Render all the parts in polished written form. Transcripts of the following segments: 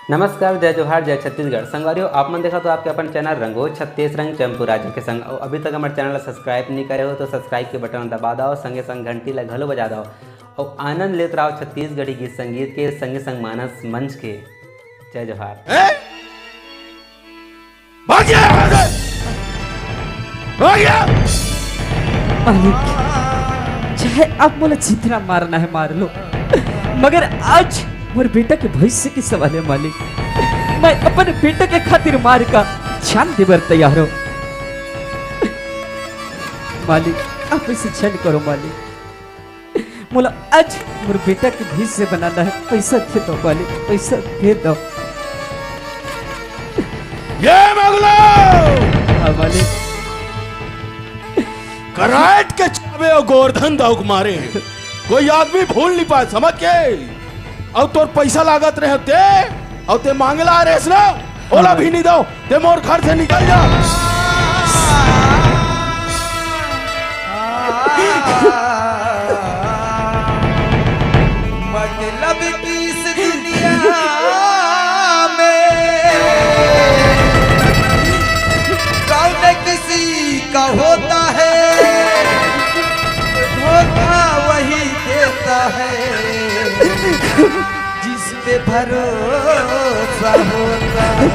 नमस्कार, जय जोहार, जय छत्तीसगढ़। संगवारियों, आप मन देखा तो आपके अपन चैनल रंगो छत्तीस रंग चंपू राज्य के संग अभी तक हमारे चैनल सब्सक्राइब नहीं करे हो तो सब्सक्राइब के बटन दबा दो, संगे संग घंटी ला घलो बजा दो और आनंद लेते रहो छत्तीसगढ़ी गीत संगीत के संगे संग मानस मंच के। जय जोहार। मालिक, चाहे आप मोला जितना मारना है मार लो, मगर आज मोर बेटा के भविष्य की सवाल है मालिक। मैं अपने बेटा के खातिर मार का जान देवर तैयार हो मालिक। आप इसे क्षण करो मालिक। मोला आज मोर बेटा के भविष्य बनाना है। पैसा दे दो मालिक, पैसा दे दो। ये मगलो हाँ मालिक। कराट के चावे और गोवर्धन दाऊक मारे कोई आदमी भूल नहीं पाए, समझ के। और तोर पैसा लागत रहे ते और ते मांगला रेस ना ओला भी नहीं दो, ते मोर घर से निकल जा। मतलब की इस दुनिया में कौन किसी का होता है, धोखा वही देता है जिस पे भरोसा होता है।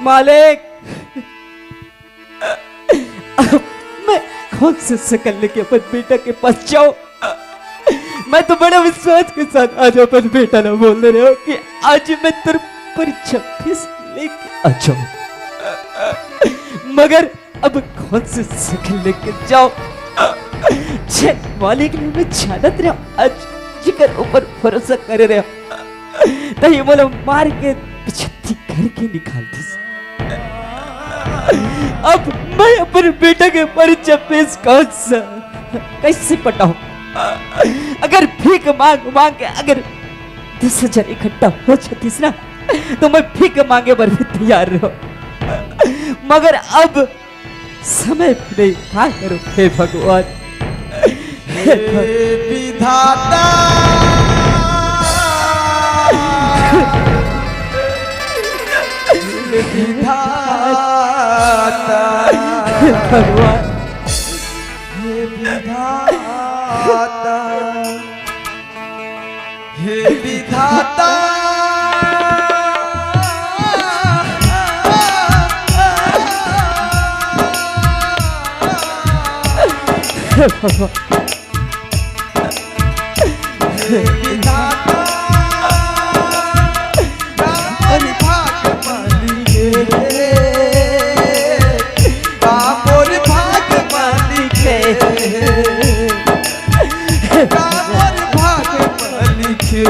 मालिक, मैं कौन से शकल लेके अपन बेटा के पास जाऊं? मैं तो बड़ा विश्वास के साथ आज अपन बेटा ना बोल रहे हो कि आज मैं तेरे परीक्षा फीस लेके आ जाऊं, मगर अब कौन से शकल लेके जाऊं? मालिक ने मैं जानत रहा आज जिकर ऊपर भरोसा करे रहा तही बोला मार के पिछती करके निकाल दी। अब मैं अपने बेटा के परिचय पेश कौन सा कैसे पटाऊं? अगर भीख मांग मांग के अगर 10,000 इकट्ठा हो जातीस ना तो मैं भीख मांगे पर भी तैयार रहो, मगर अब समय नहीं। क्या करूं? हे भगवान, हे विधाता भगवान, हे विधाता, हे विधाता। हे विधाता राम भाग मालिके, रामोर भाग मालिके, रामोर भाग मालिके,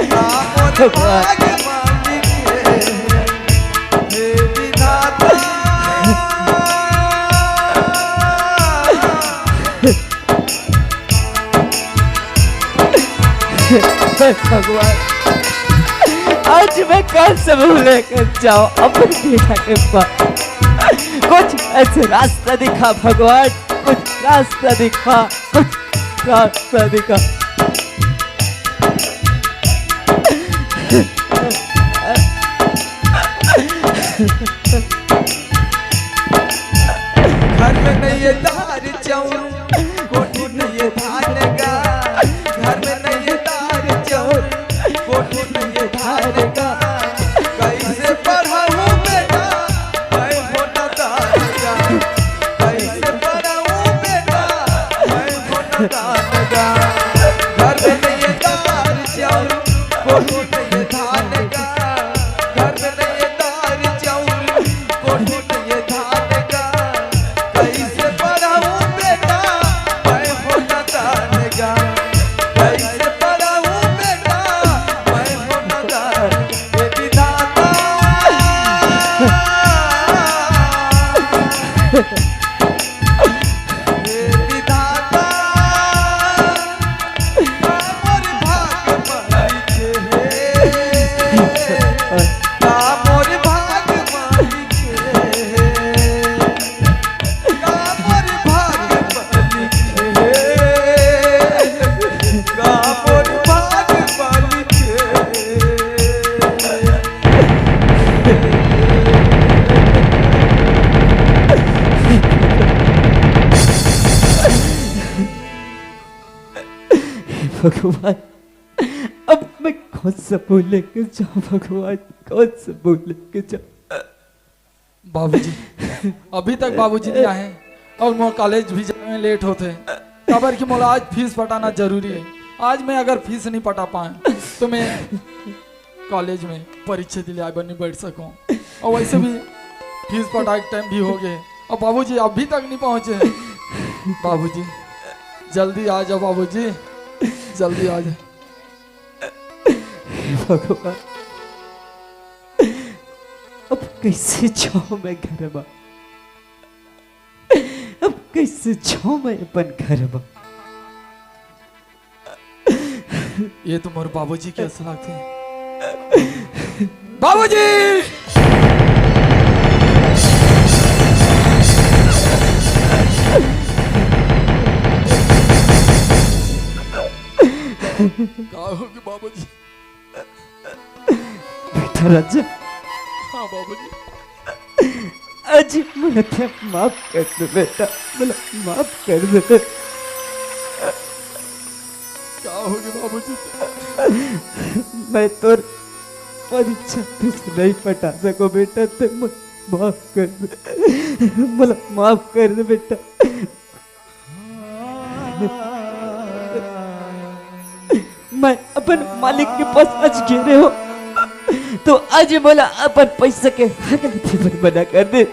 रामोर भाग मालिके। हे विधाता भगवान, आज मैं कल से लेकर जाऊं अपने बेटा के पास? कुछ ऐसे रास्ता दिखा भगवान, कुछ रास्ता दिखा, कुछ रास्ता दिखा। घर में नहीं है दार चाउर, कोठी नहीं है धान का। घर में नहीं है दार चाउर, कोठी नहीं है धान का। कैसे पढ़ाऊं बेटा मैं होना दान का, कैसे पढ़ाऊं बेटा मैं होना दान का। घर में नहीं है दार चाउर, कोठी नहीं है धान का। घर में नहीं है दार चाउर, कोठी नहीं है धान का। कैसे पढ़ाऊं बेटा मैं होना दान का, कैसे पढ़ाऊं बेटा मैं होना दान। हे विधाता हे विधाता रामोर भाग मालिके, भगवान, अब मैं कौन सा बोल लेके जाऊं भगवान, कौन सा बोल लेके जाऊं। बाबूजी अभी तक बाबूजी नहीं आए और मोर कॉलेज भी जाने में लेट होते खबर कि मोला आज फीस पटाना जरूरी है। आज मैं अगर फीस नहीं पटा पाए तो मैं कॉलेज में परीक्षा दिले आए नहीं बैठ सकूं, और वैसे भी फीस पटा के टाइम भी हो गए और बाबूजी अभी तक नहीं पहुंचे। बाबूजी जल्दी आ जाओ, बाबूजी जल्दी आ जाओ। भगवान, अब कैसे जाऊं मैं घर में, अब कैसे जाऊं मैं अपन घर में। ये तो मोर बाबूजी के असला थे। बाबूजी क्या होगी बाबूजी? बेटा राजा, हाँ बाबूजी आज मुझे माफ कर दे बेटा, मुझे माफ कर दे। क्या होगी बाबूजी? मैं तो परीक्षा तुझसे नहीं पटा सको बेटा, तो माफ कर दे, मुझे माफ कर दे बेटा। मैं अपन मालिक के पास आज गिरे हो तो आज बोला अपन पैसे के हक बना कर दे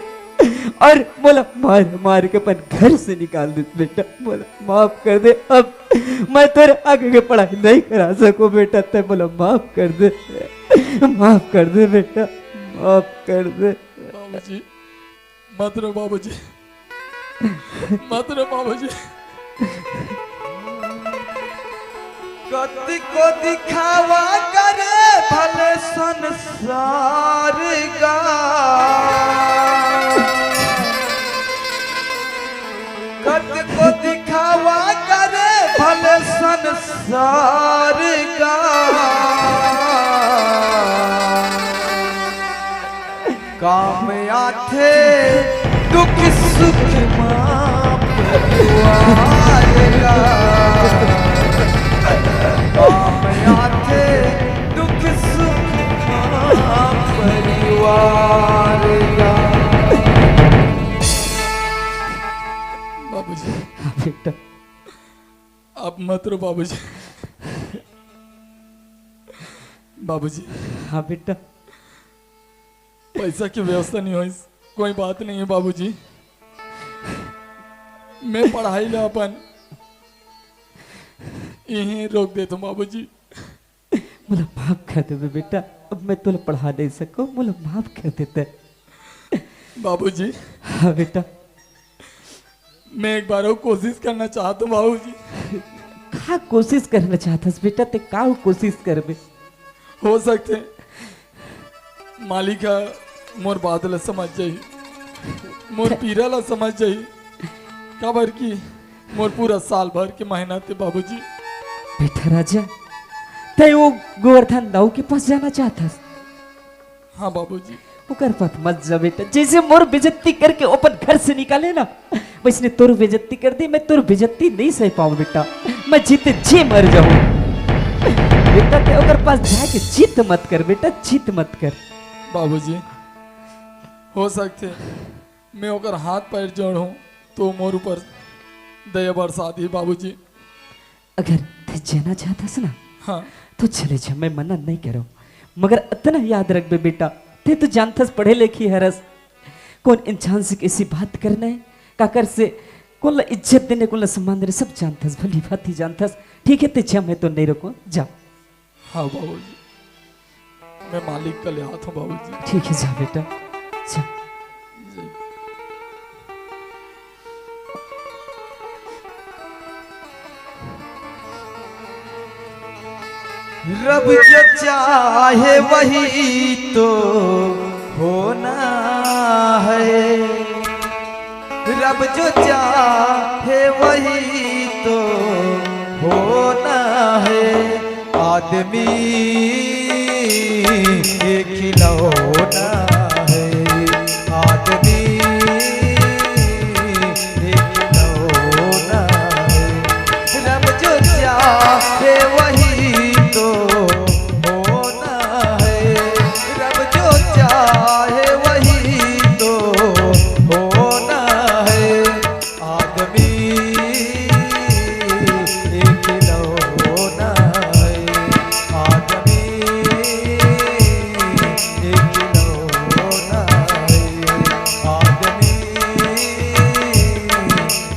और बोला मार मार के अपन घर से निकाल दे बेटा, बोला माफ कर दे। अब मैं तेरे आगे की पढ़ाई नहीं करा सकूं बेटा, तो बोला माफ कर दे, माफ कर दे बेटा, माफ कर दे। बाबूजी मत रो बाबूजी, मत रो बाबूजी। गति को दिखावा करे भले संसार का, गति को दिखावा करे भले संसार का, काम आथे दुख सुख मां परिवार का, काम आथे दुख सुख मां परिवार का। बाबूजी हाँ बेटा, आप मत रो बाबूजी। बाबूजी हाँ बेटा, पैसा की व्यवस्था नहीं हुई, कोई बात नहीं है बाबूजी। मैं पढ़ाई ला अपन यहीं रोक देता हूँ बाबूजी। मुझे माफ कर दे बेटा, अब मैं तुझे पढ़ा नहीं सकूं, मुझे माफ कर देते। बाबूजी हाँ बेटा, मैं एक बार और कोशिश करना चाहता हूँ बाबूजी। का कोशिश करना चाहता बेटा, ते का कोशिश करबे। हो सकते मालिका मोर बात ला समझ जाई, मोर पीरा ला समझ जाई, खबर की मोर पूरा साल भर के मेहनत है बाबूजी। बेटा राजा, ते वो गोवर्धन दाऊ के पास जाना चाहता। हाँ बाबूजी। ओकर पास मत जा बेटा, जैसे मोर बेइज्जती करके अपन घर से निकाले ना, वैसे तोर बेइज्जती कर दी। मैं तोर बेइज्जती नहीं सह पाऊं बेटा, मैं जीते जी मर जाऊं बेटा। ते ओकर पास जाके जीत मत कर बेटा, जीत मत कर। बाबूजी हो सकते मैं ओकर हाथ पैर जोड़ूं तो मोर ऊपर दया बरसा दी बाबूजी। अगर ते जाना चाहता ना हाँ तो चले जा, मैं मना नहीं करो, मगर इतना याद रख बे बेटा, ते तो जानथस पढ़े लिखी हरस, कौन इंसान से कैसी बात करना है, काकर से कौन ला इज्जत देने, कौन ला सम्मान देने, सब जानथस, भली बात ही जानथस। ठीक है ते जा, मैं तो नहीं रुकूं, जा। हाँ बाबूजी, मैं मालिक का ले आता हूँ बाबूजी। ठीक है जा बेटा, जा। रब जो चाहे वही तो होना है, रब जो चाहे वही तो होना है। आदमी एक खिलौना है, आदमी एक खिलौना है। रब जो चाहे चाहे वही तो होना है। रब जो चाहे वही तो होना है। आदमी एक लौना है। आदमी एक लौना है। आदमी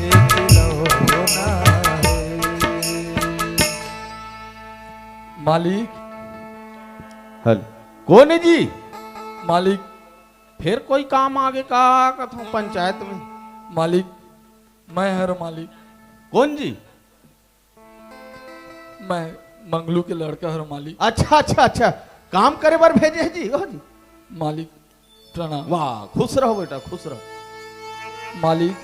एक लौना है। मालिक हल कौन है जी? मालिक फिर कोई काम आगे का कथों पंचायत में? मालिक मैं हर मालिक कौन जी? मैं मंगलू के लड़का हर मालिक। अच्छा अच्छा अच्छा, काम करे बर भेजे हैं जी? ओ जी मालिक प्रणाम। वाह, खुश रहो बेटा, खुश रहो। मालिक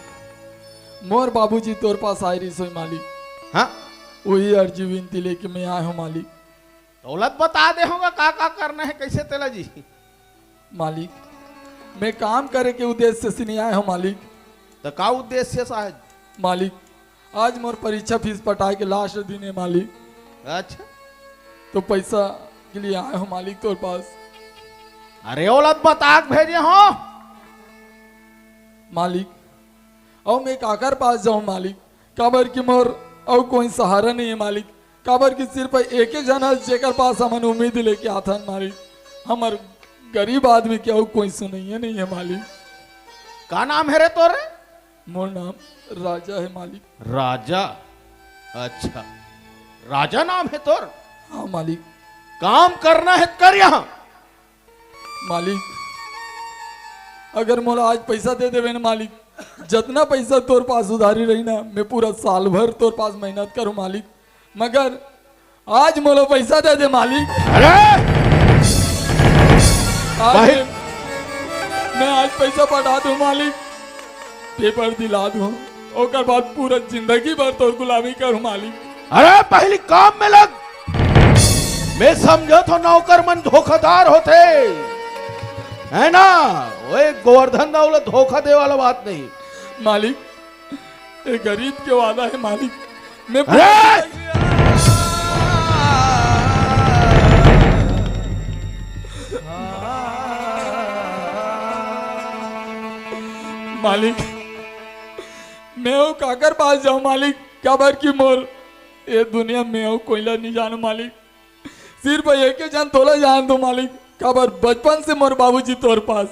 मोर बाबूजी तोर पास आए रही सोई मालिक। हाँ, वही अर्जी विनती लेके मैं आया हूँ मालिक। दौलत बता दे होगा का करना है, कैसे तेला जी? मालिक मैं काम करे के उद्देश्य से नहीं आया हूँ मालिक। तो का उद्देश्य साहब? मालिक आज मोर परीक्षा फीस पटाए के लास्ट दिन है मालिक, अच्छा, तो पैसा के लिए आया हूँ मालिक तोर पास। अरे औलत बता के भेजे हो मालिक और मैं काकर पास जाऊं मालिक? काबर की मोर और कोई सहारा नहीं है मालिक। काबर की सिर्फ एक ही जना जेकर पास हमन उम्मीद लेके आता है मालिक। हमार गरीब आदमी के और कोई सुनैया नहीं है मालिक। का नाम है रे तोरे? मोर नाम राजा है मालिक। राजा? अच्छा, राजा नाम है तोर? हाँ मालिक। काम करना है कर यहाँ। मालिक अगर मोला आज पैसा दे देवे ना मालिक, जितना पैसा तोर पास उधारी रही ना, मैं पूरा साल भर तोर पास मेहनत करूं मालिक। मगर आज मोला पैसा दे दे मालिक। अरे आज भाई! मैं आज पैसा पटा दूं मालिक, पेपर दिला दूं, ओकर बाद पूरा जिंदगी भर तोर गुलामी करूं मालिक। अरे पहली काम में लग। मैं समझो तो नौकर मन धोखादार होते है ना, वो एक गोवर्धन दौलत धोखा दे वाला बात नहीं मालिक। ये गरीब के वादा है मालिक। मैं अरे! मालिक मैं वो काकर पास जाऊं मालिक? क्या बार की मोर ये दुनिया में वो कोयला नहीं जानू मालिक। सिर्फ एक ही जान तोला जान दो मालिक। क्या बार बचपन से मोर बाबूजी तोर पास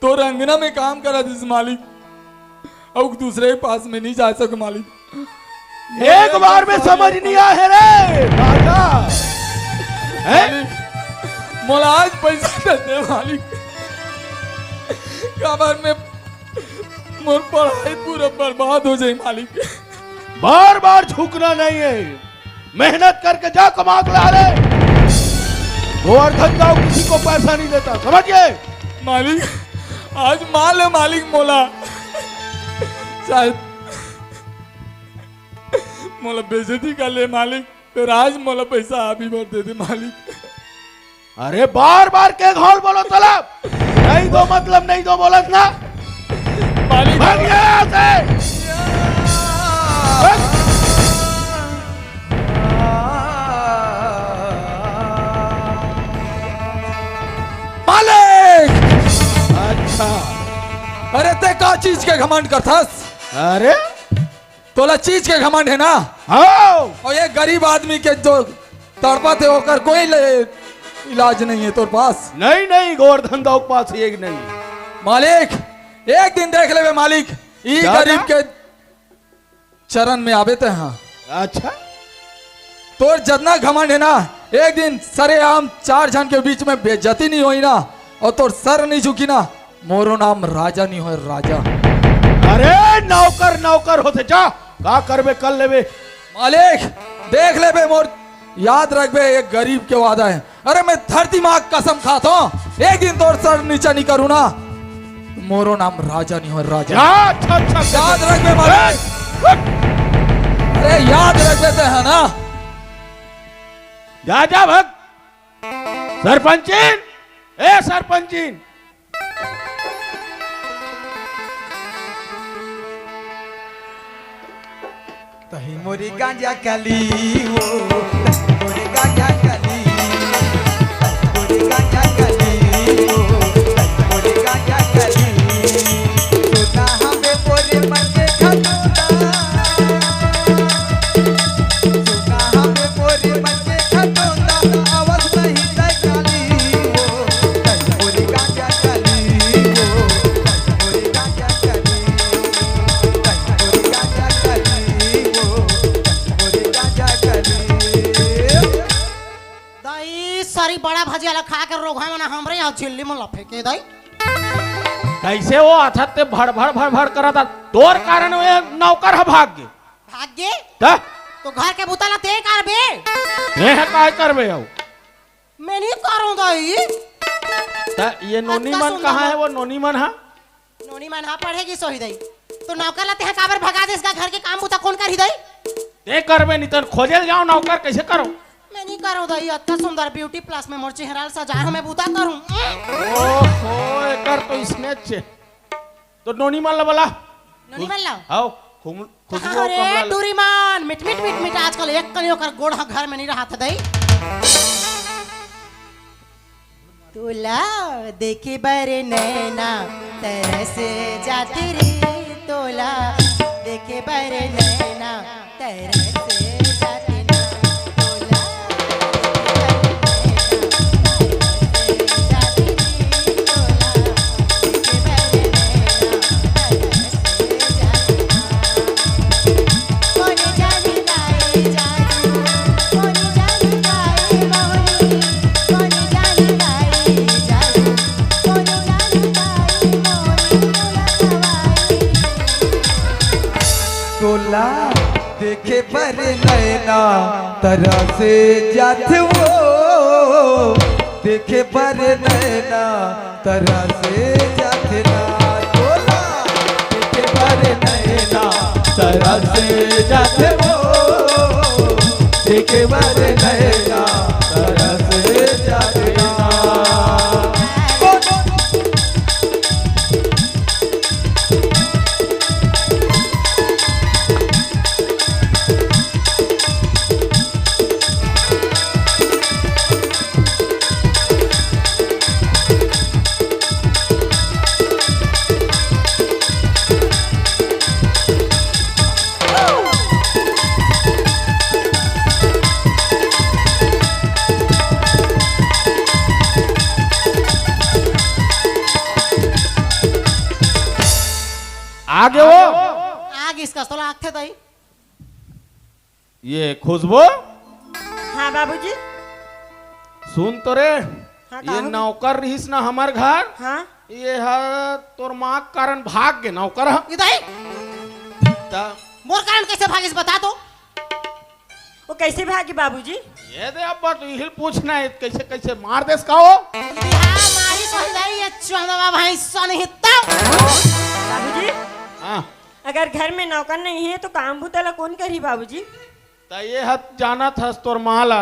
तोर अंगना में काम करा दिस मालिक, और दूसरे के पास में नहीं जा सकूं मालिक। एक बार में समझ नहीं आया रे राजा। मालिक मोला आज पैसा दे दे मालिक। क्या बार में मोर पढ़ाई पूरा बर्बाद हो जाए मालिक। बार बार झुकना नहीं है, मेहनत करके जा कमा के ला रे। गोवर्धन दाऊ किसी को पैसा नहीं देता, समझ गए? मालिक आज माल है मालिक मोला, शायद मोला बेइज्जती कर ले मालिक, फिर आज मोला पैसा अभी भर दे दे मालिक। अरे बार बार के घोल बोलो तलब, नहीं दो मतलब नहीं दो बोलत ना। मालिक भाग यहाँ से। मालिक अच्छा, अरे ते का चीज के घमंड करथस? अरे तोला चीज के घमंड है ना? हाँ, और ये गरीब आदमी के जो तड़पा थे होकर कोई इलाज नहीं है तोर पास? नहीं नहीं, गोवर्धन दाऊ के पास एक नहीं। मालिक एक दिन देख ले मालिक, ई क्या गरीब के चरण में आवे थे। हाँ अच्छा, तोर जितना घमंड है ना, एक दिन सरेआम 4 जन के बीच में बेइज्जती नहीं हुई ना, और तोर सर नहीं झुकी ना, मोरो नाम राजा नहीं हो राजा। अरे नौकर नौकर होते जा, का करबे कर लेबे। मालिक देख ले बे मोर, याद रख बे एक गरीब के वादा है। अरे मैं धरती माँ कसम खाता हूँ, एक दिन तोर सर नीचा नहीं करूँ ना, मोरो नाम राजा नहीं हो राजा। जा, अच्छा अच्छा याद रख बे मालिक, अरे याद रख देते हैं ना। जा जा भग। सरपंचीन, ए सरपंचीन, तही मोरी गांजा कली वो तही मोरी गांजा कली तही मोरी गांजा कली वो तही मोरी गांजा कली सुना हमें मोरे मन के खतोला सुना हमें मोरे मन के खतोला आवाज नहीं तकाली वो तही मोरी गांजा कली वो तही मोरी गांजा कली तही मोरी गांजा कली वो तही मोरी गांजा कली दाई सारी बड़ा भजिया खा के रोगा मना हमरे यहाँ झिल्ली में लफे के दाई कैसे वो अथत ते भड़ भड़ भड़ भड़ करता तोर कारण वे नौकर है भाग्य भाग्य ता तो घर के बुताला ते कर बे ये है काय करबे हो मैं नहीं करूं दाई ता ये नोनी अत्ता मन सुंदर कहाँ है है। वो नोनी मन है नोनी मन हाँ पढ़ेगी सोही दाई तो नौकर लाते हैं काबर भगा दे इसका घर के काम बुता कौन कर ही दाई ते करबे नहीं तो खोजे जाओ नौकर कैसे करो मैं नहीं करूं दाई अत्ता सुंदर ब्यूटी प्लस में मोर चेहरा सजा हमें बुता करूं ओहो कर तो इसने अच्छे तो नोनी मन बोला नोनी मन लाओ आओ खुशबू अरे कमला डूरीमान मिट मिट मिट मिट आजकल एक कलियों कर गोड़ा घर में नहीं रहा था दाई तोला देखे बरे नैना तरह से जाती रे तोला देखे बरे नैना तरह से जाती ना तोला देखे बरे नैना तरह से जाती ना कौन जाने गाए जादू कौन जाने गाए मोहनी कौन जाने गाए तोला देखे पर नैना तरह से जात वो देखे पर नैना तरह से जात ना तोला देखे पर नैना तरह से जात वो देखे पर नैना तरह से जात ना आगे वो आग इसका तोला आग थे दाई ये खुशबू हाँ बाबूजी सुन तो रे हाँ, ये कहो। नौकर रहीस ना हमार घर हाँ ये है तोर माँ के कारण भाग के नौकर है ये दाई ता मोर कारण कैसे भागिस बता दो वो कैसे भागी बाबूजी ये दे अब बात हिल पूछना है कैसे कैसे मार देस का हो बिहार मारी सोही दाई ये चंदवा भाई सन हित्ता बाबूजी हाँ अगर घर में नौकर नहीं है तो काम भूतला कौन करी बाबूजी ता ये हत जाना था तोर माला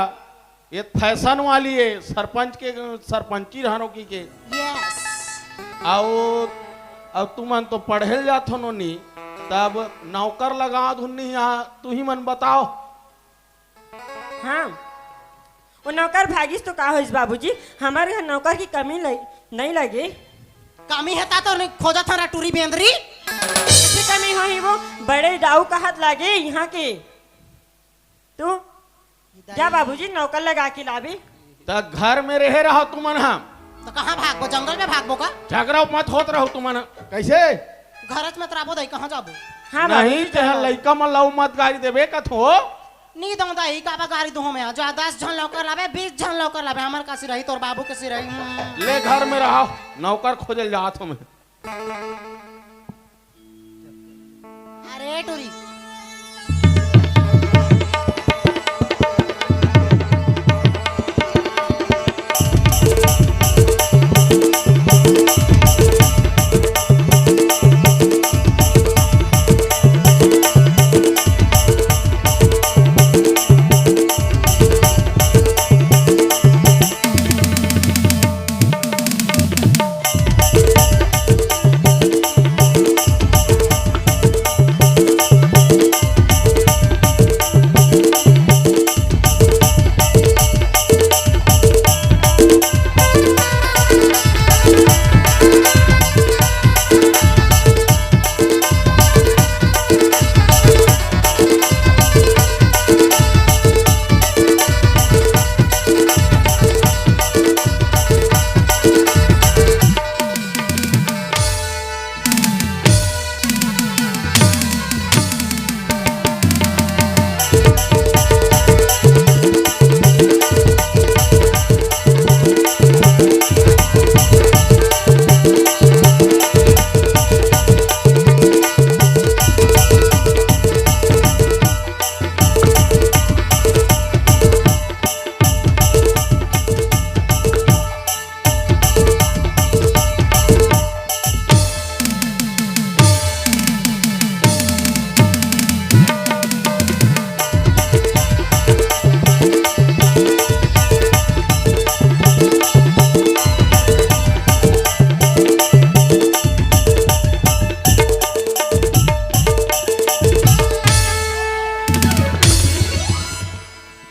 ये फैशन वाली है सरपंच के सरपंची रहनो की के यस आओ अब तू मन तो पढ़े जात हो नोनी तब नौकर लगा धुन्नी यहाँ तू ही मन बताओ हाँ वो नौकर भागिस तो का होइस बाबूजी हमारे घर नौकर की कमी नहीं लगे कामी हेता तो नहीं खोजा था ना टूरी बेंदरी किसी कमी होई वो बड़े दाऊ का हाथ लागे यहाँ के तू जा बाबूजी नौकर लगा के लाबी ता घर में रहे रहो तू मन हम तो कहाँ भागबो जंगल में भागबो का झगड़ा मत होत रहो तू मन कैसे घरच में तराबो दाई कहाँ जाबो हाँ नहीं बाबूजी ते लइका मन लव मत गाड़ी देबे कथ हो नी दो दाई काबा गाड़ी दो में जा 10 झन लौकर लाबे 20 झन लौकर लाबे हमर कासी रही तोर बाबू के सी रही ले घर में रहो नौकर खोजल जात हो में अरे टूरी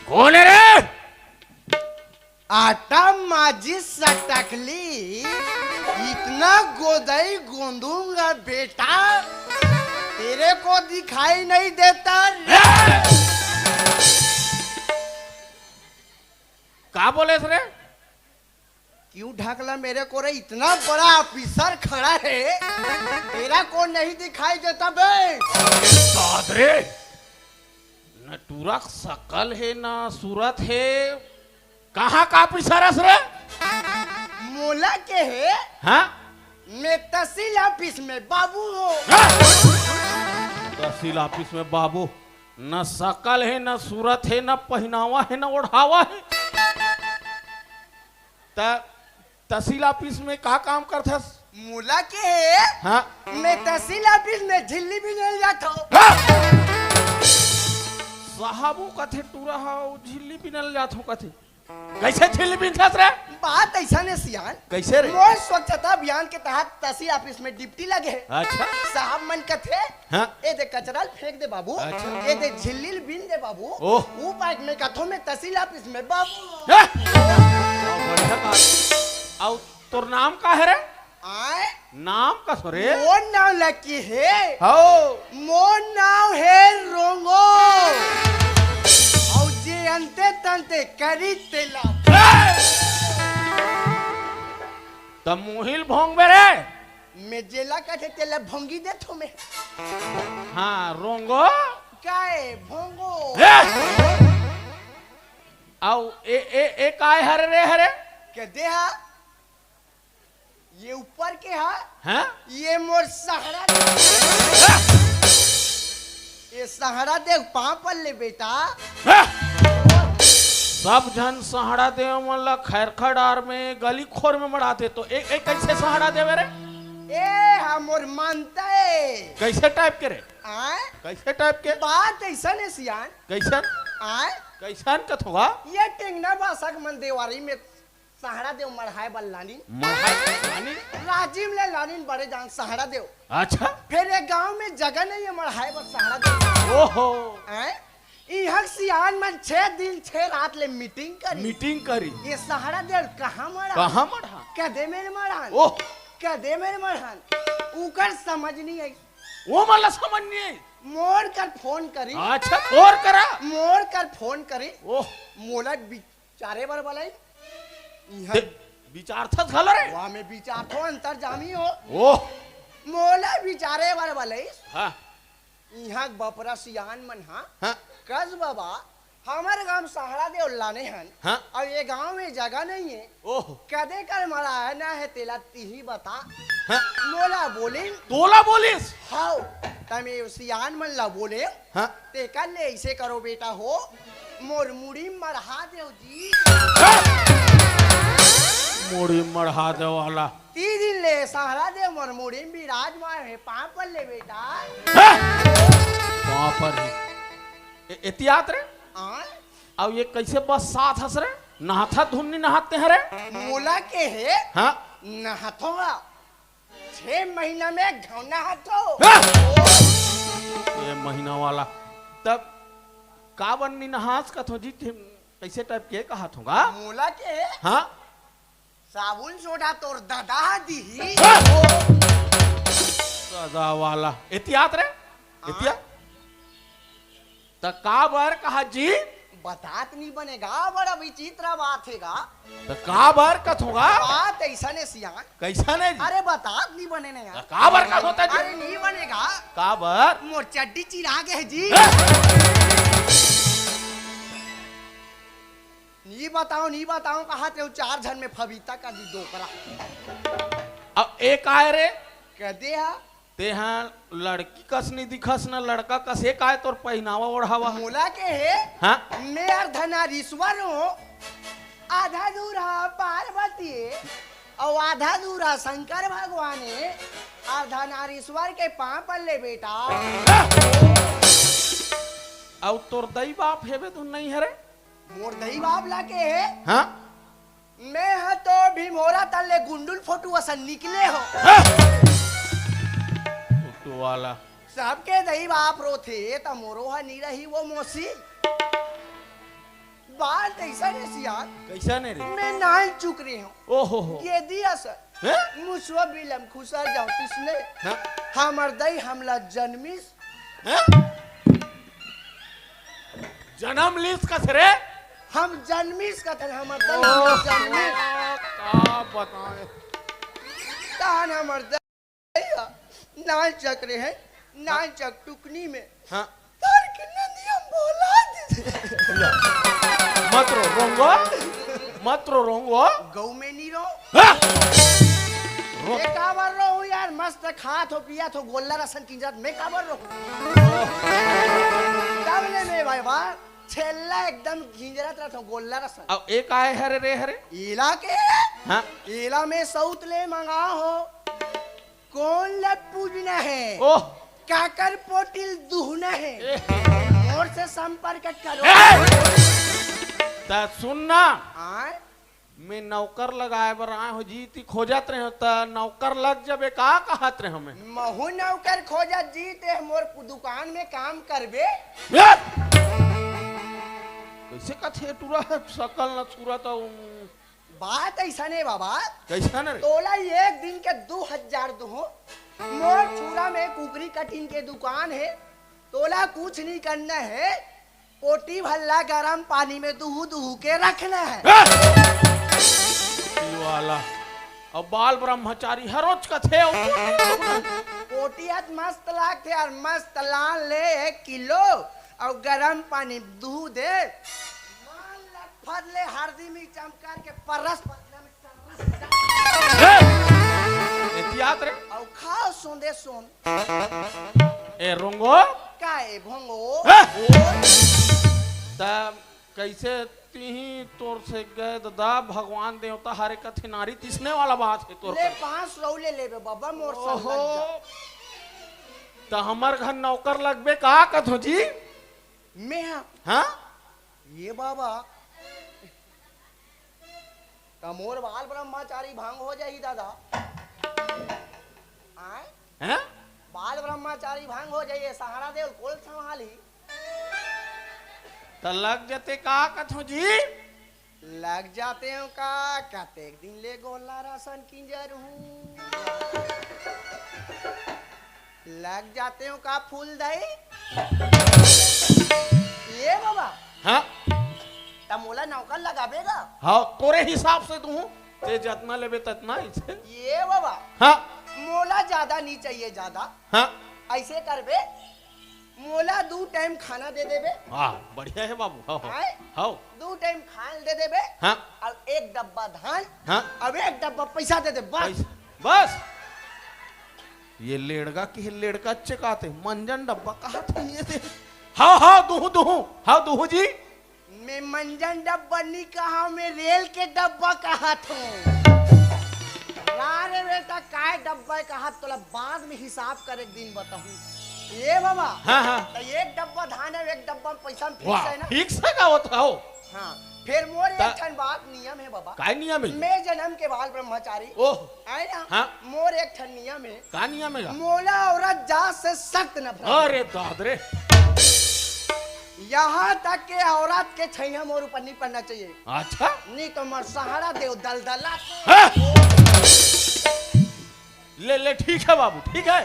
कौन है रे? आटा माजी सटकली, इतना गोदई गोंदूंगा बेटा, तेरे को दिखाई नहीं देता रे। का बोले रे? क्यों ढकला मेरे को रे? इतना बड़ा ऑफिसर खड़ा है, तेरा को नहीं दिखाई देता बे? दादरे न टूरा सकल है ना सूरत है, कहाँ का ऑफिसर रे? मोला के है? हाँ? मैं तहसील ऑफिस में बाबू हो। तहसील ऑफिस में बाबू, न सकल है न सूरत है न पहनावा है न ओढ़ावा है। तहसील ऑफिस में का काम करता? मोला के है? हाँ? मैं तहसील ऑफिस में झिल्ली भी नहीं जाता हूँ। साहबू कथे टूरा हो झिल्ली पिनल जात हो कथे, कैसे झिल्ली पिनत रे? बात ऐसा ने सियान, कैसे रे? मोर स्वच्छता अभियान के तहत तहसील ऑफिस में डिप्टी लगे है। अच्छा साहब मन कथे, हाँ? ए दे कचरा फेंक दे बाबू, अच्छा। ए दे झिल्ली बिन दे बाबू, ओह। वो बाइक में कथो में तहसील ऑफिस में बाबू। हाँ? बढ़िया बात। और तोर नाम का है रे? आए नाम का सो रे? मोर नाम लकी है, हो मोर नाम है रोंगो, और जे अंते तंते करी तेला। तब मुहिल भोंग बेरे? मैं जेला कथे तेला भोंगी दे थो में। हाँ रोंगो काए भोंगो? आओ ए काय हरे रे हरे? के देहा ये ऊपर के हा, हाँ? ये मोर सहारा, ये सहारा देख पाँव पर ले बेटा। सब जन सहारा दे मतलब खैर डार में गली खोर में मराते, तो एक कैसे सहारा देवे रे? ए हा मोर मानता है। कैसे टाइप के रे? आए कैसे टाइप के? बात ऐसा ने सियान, कैसन? आए कैसन कथ होगा? ये टेंगना बासक मन देवारी में सहारा देव मढ़ाए बल्लानी, राजीव ले लानीन बड़े जान सहारा देव। अच्छा फिर एक गांव में जगह नहीं है मढ़ाए बस सहारा देव। ओहो आए इहक सियान मन 6 दिन 6 रात ले मीटिंग करी। मीटिंग करी? ये सहारा देव कहाँ मरा? कहाँ मढ़ा? कदे मेरे मढ़ान, ओह कदे मेरे मढ़ान, उकर समझ नहीं आई। वो मतलब समझ नहीं आई। मोड़ कर फोन करी, अच्छा और करा? मोड़ कर फोन करी, ओह मोला बिचारे बर बलाई। विचार था घल रे? वहाँ में विचार थो अंतर जामी हो। ओह मोला बिचारे बर बलाई। हाँ यहाँ बपरा सियान मन हा हाँ कस बाबा हमारे गांव सहारा देव लाने हन, हाँ? और ये गांव में जगह नहीं है। ओह कदे कर मरा है ना है तेला तीही बता। हाँ? मोला बोले तोला बोलिस? हाउ तमे सियान मन ला बोले हाँ? ते कर ले ऐसे करो बेटा हो, मोर मुड़ी मरहा देव जी। मुड़ी मढ़ा दे वाला 3 दिन ले सहारा देव मोर मुड़ी में विराजमान है, पाँव पर ले बेटा। वहाँ पर ही एहतियात रे? आए अब ये कैसे बस साथ हंस रे? नहाथा धुन्नी नहाते हैं रे? मोला के है हाँ? नहाथोगा 6 महीना में घौना हाथो। ये महीना वाला तब का बन्नी नहास का थो जी कैसे टाइप के कहा थोगा? मोला के है हाँ? साबुन सोडा तोर दादा दी। सदा वाला एहतियात रे? एहतियात तो का बर कहा जी? बतात नहीं बनेगा, बड़ा विचित्र बात हैगा। तो का बर कथ होगा? बात ऐसा ने सियान, कैसा नहीं जी? अरे बतात नहीं बने ना यार। का बर का होता जी? अरे नहीं बनेगा, का बर? मोर चड्डी चिरा गए जी। नहीं बताओ कहा ते 4 जन में फबीता का दी दोकरा। अब एक आए रे कह दे हा ते हाँ लड़की कस नहीं दिखस न लड़का कस, एक आए तोर पहनावा ओढ़ावा। मोला के है हाँ? मैं अर्धनारीश्वर हूँ, आधा दूरा पार्वती और आधा दूरा शंकर भगवान है। अर्धनारीश्वर के पाँव पर ले बेटा। अब तोर दई बाप हेबे तू नहीं है रे? मोर दही बाप ला के है। हाँ? मैं हा तो भीमोरा तले गुंडुल फोटू असन निकले हो। तू वाला सबके दही बाप रो थे तो मोरो हा नहीं रही वो मौसी। बात ऐसा नहीं सियान कैसा नहीं रे मैं नाल चुक रही हूँ ओहो हो ये दिया सर हैं? मुझको बिलम खुशा जाओ किसने हाँ? हमर दई हमला जन्मिस हैं? जन्म लिस्ट का रे हम जन्मिस का था हमर दई हमला जन्मिस का बताए तान हमर दई नाल चक रहे हैं नाल चक टुकनी में हाँ तार के नियम बोला दे मत रो रोंगो गौ में नहीं रो हाँ? मैं काबर रो हूँ यार मस्त खात हो पिया तो गोल्ला रसन की जात मैं काबर रो तब ले मैं भाई बार छेल्ला एकदम घिंजरत रहा था गोल्ला रसन अब एक आए हरे रे हरे इला के हाँ इला में सऊत ले मंगा हो कौन ले पूजना है ओह काकर पोटिल दुहना है और से संपर्क करो ता सुनना आय मैं नौकर लगाए बर आए हो जीती खोजत रहे हो ता नौकर लग जबे का कहत रहे हमें महू नौकर खोजा जीते मोर दुकान में काम करबे कैसे कथे टूरा सकल न सूरत बात ऐसा नहीं बाबा कैसा न रे तोला एक दिन के 2000 दूहो मोर छुरा में कुकरी कटिंग के दुकान है तोला कुछ नहीं करना है पोटी भल्ला गरम पानी में दूहू दूहू के रखना है वाला अब बाल ब्रह्मचारी हर रोज कथे पोटियत मस्त लागते और मस्त लाल ले 1 किलो और गरम पानी दूह दे मान लग फरले हरदी में चमकार के परस पत्रा में एहतियात रे और खाओ सोंदे सोन ए रोंगो काए भोंगो ता कैसे तीही तोर से गए दा भगवान देवता हरे कथे नारी तिसने वाला बात है तोर ले 5 रौले लेबे बाबा मोर संग लग जा। ता हमर घर नौकर लगबे का कथो जी मैं हाँ ये बाबा कमोर बाल ब्रह्मचारी भांग हो जाही दादा आय हैं बाल ब्रह्मचारी भांग हो जाइए सहारा देव कोल संभाली ता लग जते का कथो जी लग जाते हो का कहते एक दिन ले गोला राशन किंजर हूँ लग जाते हो का फूल दई ये बाबा हाँ तमोला नौकर लगाबेगा हाँ तोरे हिसाब से तू ते जितना लेबे ततना इसे ये बाबा हाँ मोला ज्यादा नहीं चाहिए ज्यादा हाँ ऐसे करबे मोला 2 टाइम खाना दे देबे वाह बढ़िया है बाबू हाँ आय? हाँ 2 टाइम खान दे देबे हाँ और 1 डब्बा धान हाँ अब 1 डब्बा पैसा दे दे बस बस ये लेड़गा की लेड़का चकाते मंजन डब्बा कहा था ये थे हाँ हाँ दूहू जी मैं मंजन डब्बा नहीं कहा मैं रेल के डब्बा कहा था अरे बेटा काय डब्बा कहा तोला बाद में हिसाब कर एक दिन बताऊं ये बाबा हाँ हाँ तो 1 डब्बा धान है 1 डब्बा पैसा में फिक्स वाह है ना ठीक से का होता हो हाँ फिर मोर ता- एक ठन बात नियम है बाबा काय नियम है मैं जन्म के बाल ब्रह्मचारी ओह आए ना हाँ। मोर एक ठन नियम है का नियम है मोला औरत जात से सख्त नफरत अरे दादरे यहाँ तक के औरत के छैया मोर ऊपर नहीं पड़ना चाहिए अच्छा नहीं तो मर सहारा देव दलदला हाँ? ले ठीक है बाबू ठीक है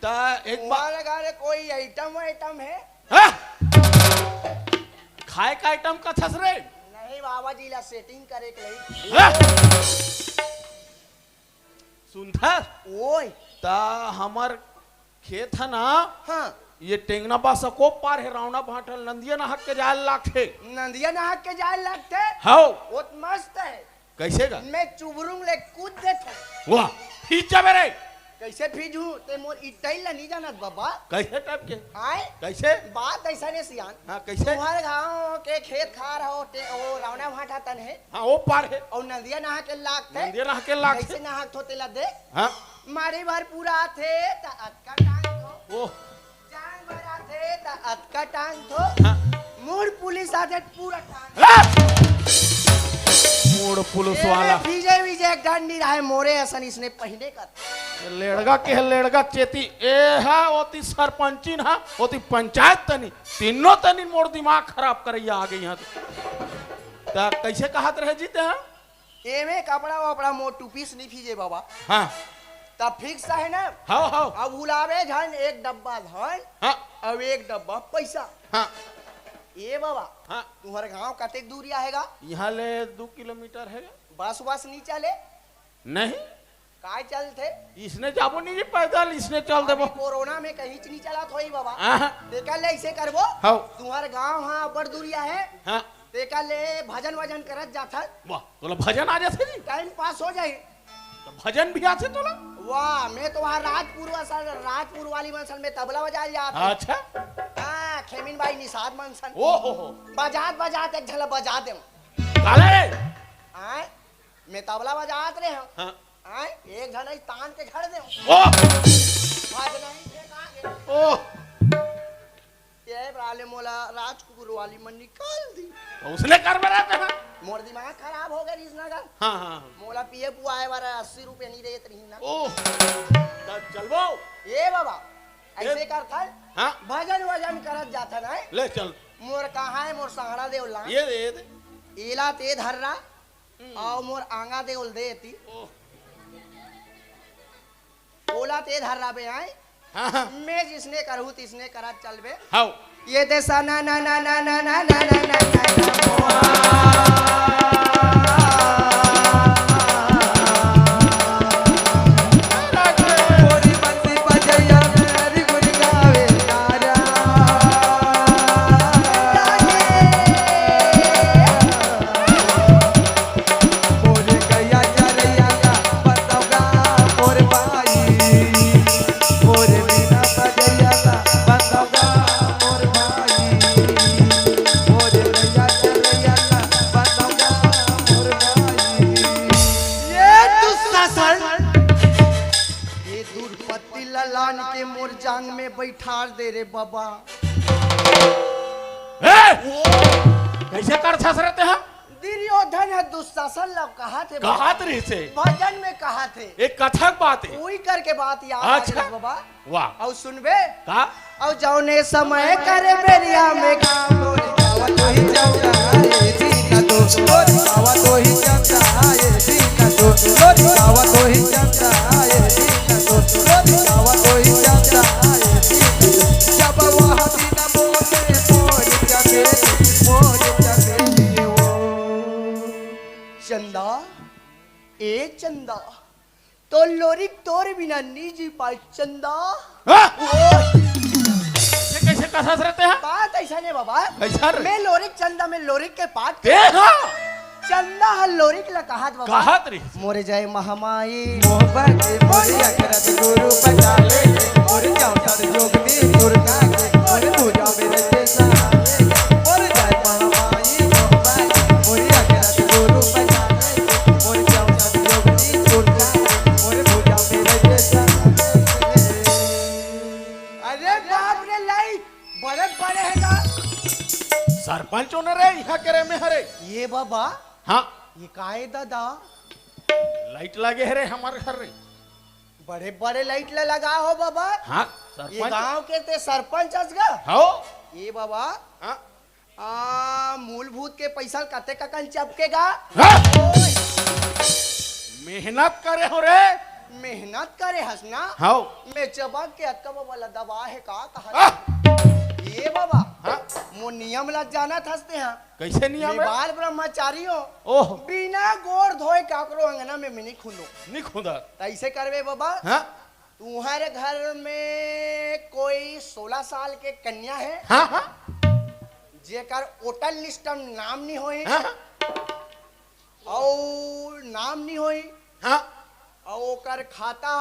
ता एक बार तुम्हारे घर कोई आइटम है हाँ? खाए का आइटम का थस रे नहीं बाबा जी ला सेटिंग करे के लिए हाँ? सुनता ओए ता हमर खेत है ना हाँ ये टेंगना बा सको पार है रावणा भाटल नंदिया नहक के जाल लाखे नंदिया नहाक के जाए लगते हाउ वो तो मस्त है कैसे का मैं चुबरुंग ले कूद देता वाह खींचा मेरे कैसे भीजू ते मोर इटाई ला नहीं जानत बाबा कैसे टाइप के आए कैसे बात ऐसा नहीं सियान हाँ कैसे तुम्हारे गाँव के खेत खार हो वो रावणा भाटा तन है हाँ वो पार है और नदिया नहा के लागते नंदिया नहक के लाखे कैसे नहाक थोते ला दे हाँ मारी भर पूरा थे ता अटका टांग थो ओ जान भरा थे ता अटका टांग थो हाँ मूड पुलिस आते पूरा टांग हाँ! मूड पुलिस वाला विजय विजय डंडी रहा है मोरे ऐसा इसने पहने का लेड़गा के लेड़गा चेती ए हा ओती सरपंची ना ओती पंचायत तनी तीनों तनी मोर दिमाग खराब करैया आ गई यहाँ तो कैसे कहत रहे जीते हैं? एमे कपड़ा वपड़ा मोटू पीस नहीं फीजे बाबा, हाँ तब फिक्स है ना। हाँ हाँ अब भुलावे धन एक डब्बा धन, हाँ अब एक डब्बा पैसा। हाँ ए बाबा, हाँ। तुम्हारे गांव कतेक दूरी आएगा? यहाँ ले 2 किलोमीटर है। बस बस नहीं चले? नहीं, काय चलते? इसने जाबो नहीं जी पैदल, इसने चल देबो। अभी कोरोना में कहीं नहीं चला थोड़ी बाबा। हाँ देखा ले ऐसे करबो। हाँ तुम्हारे गांव हाँ बड़ दूरिया है, हाँ। देखा ले भजन वजन करत जाता, वाह तोला भजन आ जाते जी? टाइम पास हो जाए। तो भजन भी आते तोला? वाह, मैं तो वहाँ राजपुर वाली मंसल में तबला बजाए जाता। अच्छा। हाँ, खेमिन भाई निषाद मंसल। ओ हो बजात बजात एक झलक बजा दे। काले आए, मैं तबला बजात रहे हूँ। हाँ आए, एक झन तान के झड़ दे। ओ बजना ही देखा के। ओ ये ब्राले मोला राजपुर वाली मन निकाल दी। तो उसने कर में रहते हैं। मोर दिमाग खराब हो गया इस नगर। हाँ हाँ मोला पिए पुआ आए बारा 80 रुपए नहीं देत रही ना। ओ तब चलबो। ए बाबा, ऐसे करता है, हाँ भजन वजन करत जाता ना। ले चल। मोर कहाँ है मोर सहारा देवला? ये दे एला ते धर्रा और मोर आंगा देवल देती। ओ ओला ते धर्रा पे आए, हाँ हाँ मैं जिसने करहू तिसने करा चलबे। हाँ ये देसा ना ना ना ना ना ना ना ना ना गोरी बंसी बजैया मेरी गुरी गावे तारा। मोरे गैया चरैया का बतौगा मोर भाई। मोरे बिना बजैया का बतौगा मोर भाई। मोरे गैया चरैया का बतौगा मोर भाई। ये दुशासन, ये दुर्पति ललान के मोर जांग में बैठार दे रे बाबा। कैसे कर छस रहते हैं? दुर्योधन है दुशासन लोग कहा थे बाबा? कहा रे से भजन में कहा थे। एक कथक बात है। कोई करके बात याद आ अच्छा। गई बाबा। वाह और सुनबे, का और जौने समय करे बेरिया में काम गोरी गावा तो ही चौका है सीना तो। गोरी गावा तो ही चौका है सीना तो। गोरी गावा तो ही चौका है सीना तो। गोरी गावा तो ही चौका है सीना तो। जब वह दिन मोर जगे वो। चंदा, ए चंदा, तो लोरी तोर बिना नीजी पाल चंदा। ये कैसे कसस रहते हैं? बात ऐसा नहीं बाबा। ऐसा रे? मैं लोरिक चंदा में लोरिक के पाठ देखा चंदा हल लोरिक ला कहात बाबा। कहत रे मोरे जय महामाई मोहब्बत मोरी अकरत गुरु बचा ले। मोर जाऊं जोगनी दुर्गा के। मोर पूजा मेरे जैसा मोर जय महामाई। मोहब्बत मोरी अकरत गुरु बचा ले। मोर जाऊं जोगनी दुर्गा के। मोर पूजा मेरे जैसा। अरे बाप रे लाई बड़े बड़े हैगा सरपंच होने रे यहाँ करे में हरे। ये बाबा। हाँ ये काहे दादा लाइट लगे है रे हमारे घर रे। बड़े बड़े लाइट ले लगा हो बाबा। हाँ ये सरपंच गांव के ते सरपंच असगा। हो ये बाबा हाँ मूलभूत के पैसा कते ककन चपकेगा। हाँ? मेहनत करे हो रे। मेहनत करे हंसना। हाँ मैं चबक के अक्का वाला दबा है का कहा। हाँ? ये बाबा हाँ? वो नियम लग जाना थसते हैं। कैसे नियम है? बाल ब्रह्मचारी हो, ओह बिना गोर धोए काकरो अंगना में मिनी खुलो। नहीं खुदा। ऐसे करवे बाबा। हाँ तुम्हारे घर में कोई 16 साल के कन्या है हाँ हाँ जेकर वोटर लिस्ट में नाम नहीं होई हाँ और नाम नहीं होई हाँ और ओकर खाता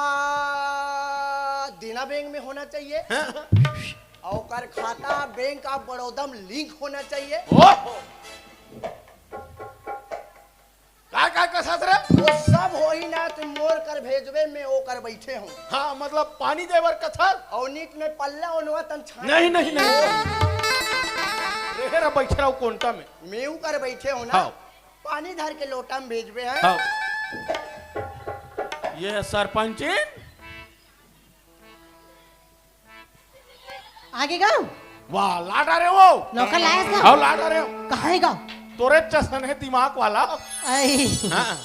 देना बैंक में होना चाहिए हाँ और ओकर खाता बैंक ऑफ बड़ौदा में लिंक होना चाहिए। ओह का कसस रे? वो सब होई ना तो मोर कर भेजबे में ओकर बैठे हूँ हाँ मतलब पानी देवर कथल। और नीक में पल्ला ओनवा तन छान नहीं नहीं नहीं रे रे बैठ रहा हूँ कोंटा में। मेऊ कर बैठे हो ना। हाँ। पानी धर के लोटा में भेजबे हैं। हाँ ये सरपंच आगे गाओ वाह लाड आ रहे हो। लोकल आया हाँ लाड आ रहे हो। कहाँ है गाओ तोरे चसन है दिमाग वाला। आई हाँ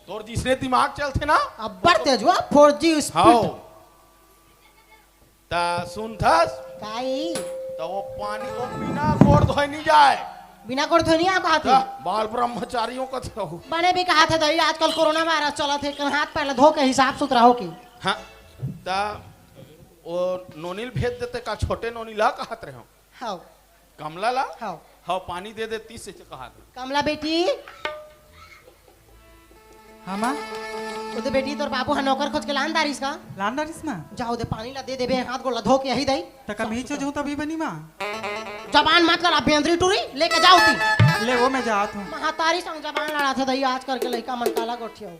तोर जिसने दिमाग चलते ना अब बढ़ तेज हुआ 4G हाओ स्पीड ता सुन थस काई तो वो पानी को बिना गोड़ धोए नहीं जाए। बिना कोड़ धोनी आप हाथ ता बाल ब्रह्मचारियों का तो बने भी कहा था दही आजकल कोरोना वायरस चला थे कल हाथ पहले धो के हिसाब सुथरा हो की हाँ ता वो नोनील भेज देते का छोटे नोनीला कहत रहे हो हाउ कमला ला हाउ हाँ पानी दे दे 30 से कहा कमला बेटी हाँ माँ वो तो बेटी तोर बाबू हा नौकर खोज के लानदारिस का लांडारिस माँ जाओ दे पानी ला दे देबे हाथ गोला धो के यही दई तका मीचो जो तभी बनी माँ जबान मत कर अभ्यंतरी टूरी लेके जाओ ती ले वो मैं जात हूँ महातारी संग जबान लड़ा था दही आज करके लइका मन काला गोठिया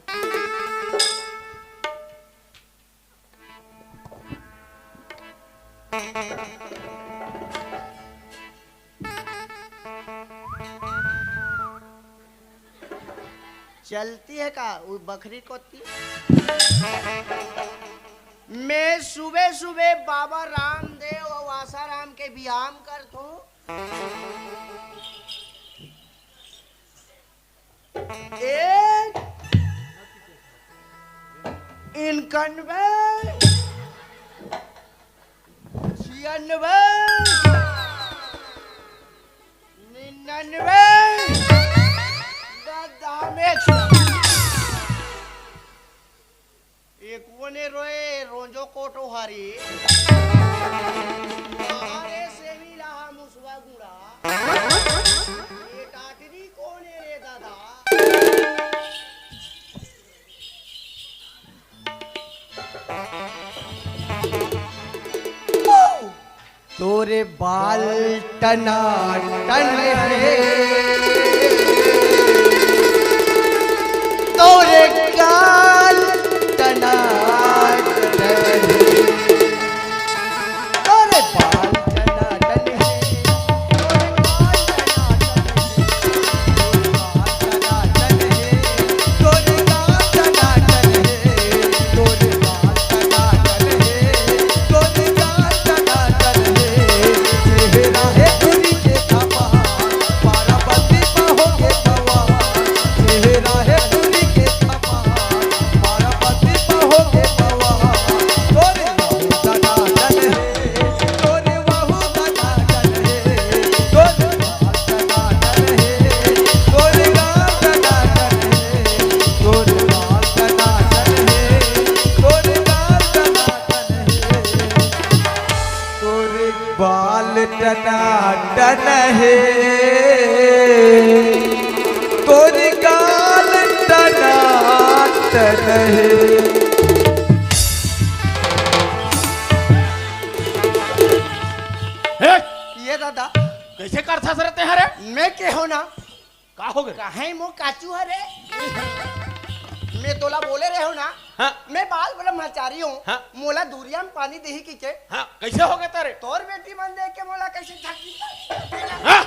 चलती है का वो बकरी कोती मैं सुबह सुबह बाबा रामदेव और आसाराम के व्यायाम करता हूँ एक इनकनवे 96 99 एक ने रोए रोजो कोटो हारी अरे सेवी लाहा मुसवा गुड़ा ये टाटरी कौन है रे दादा तोरे बाल टना टन है तोरे गाल टना टन है तोरे बाल टना टन है तोरे गाल टना टन है तोरे बाल टना टन है तोरे गाल टना टन है चेहरा है दूरी के थापा पारापति पाहोगे गवा चेहरा है दूरी के थापा पारापति पाहोगे गवा तोरे बाहु टना टन है तोरे बाहु टना टन है तोरे बाल टना टन है तोरे गाल टना टन है तोरे बाल टना टन है तोरे गाल टना टन है तोरे बाल टना टन है तोरे गाल टना टन है हे, ये दादा कैसे कर था सरते हरे मैं के हो ना का हो गए काहे मो काचू हरे मैं तोला बोले रहे हो ना हाँ मैं बाल ब्रह्मचारी हूँ हाँ। मोला दूरिया में पानी देही की के हाँ कैसे हो गए तारे तोर बेटी मन देख के मोला कैसे झकी हाँ?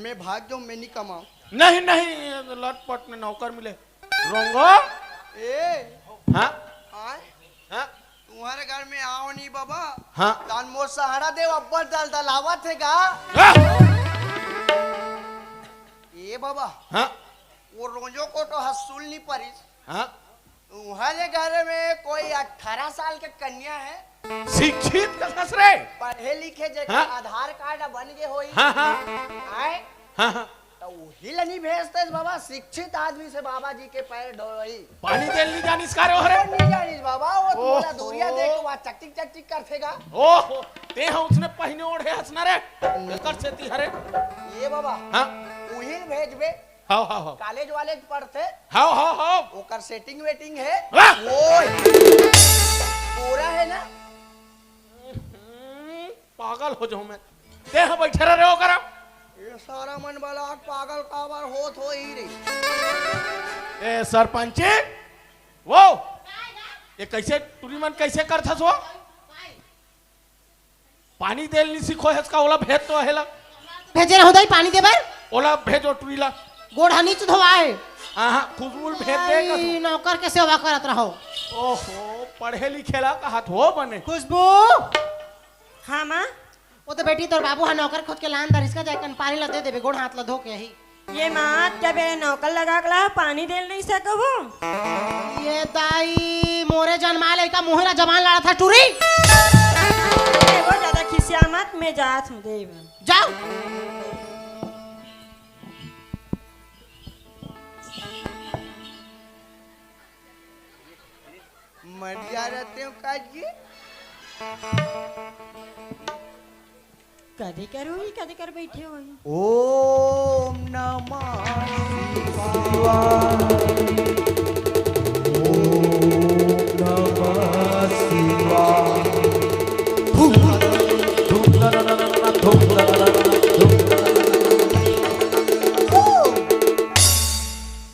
मैं भाग जाऊं मैं नहीं कमाऊं नहीं नहीं लटपट में नौकर मिले रोंगो ए हाँ आए हाँ तुम्हारे घर में आओ नहीं बाबा हाँ तान मोर सहारा देव अब्बर दल दलावत है गा हाँ ये बाबा हाँ वो रोजो को तो हसूल नहीं परिस हाँ तुम्हारे घर में कोई 18 साल के कन्या है शिक्षित का ससुरे पढ़े लिखे जगह हाँ? आधार कार्ड बन गए होई हाँ हाँ आए हाँ हाँ तो वही लनी भेजते बाबा शिक्षित आदमी से बाबा जी के पैर धोई पानी तेल नहीं जानिस का रे हो रे नहीं जानिस बाबा वो तुम्हारा ओहो। दूरिया देख के वहाँ चकचिक चकचिक करतेगा ओहो ते हम उसने पहने ओढ़े हंसना रे कर से ती हरे ये बाबा हाँ वही भेजबे हाँ हाँ हाँ कॉलेज वाले पढ़ते हाँ हाँ हाँ ओकर सेटिंग वेटिंग है वाह! वो पूरा है ना पागल हो जाऊं मैं ते हम बैठे रहे हो करा ये सारा मन वाला पागल काबर होत हो ही रे ए सरपंच वो ये कैसे टूरी मन कैसे करथा सो पानी देल नहीं सीखो है इसका ओला भेज तो हेला भेजे रहो दई पानी देबर ओला भेजो टूरीला गोड़ा नीच धोवाए आहा खुशबुल भेज देगा आई, नौकर के सेवा करत रहो ओहो पढ़े लिखेला का हाथ हो बने खुशबू हाँ माँ वो तो बेटी तोर बाबू हा नौकर खोद के लान दरिस का जाकर पानी ला दे देबे गोड़ हाथ ला धो के ही ये माँ जब ये नौकर लगा के ला पानी दे नहीं सकबो। ये दाई मोरे जन्मा लइका मुहेरा जवान लड़ा था टूरी वो ज्यादा खिसिया मत मैं जात हूँ देव। जाओ मरिया रहते हो काजी कदे करो ही कदे कर बैठे हो ओम नमः शिवाय नमः शिवाय धूम दरदरदर धूम दरदरदर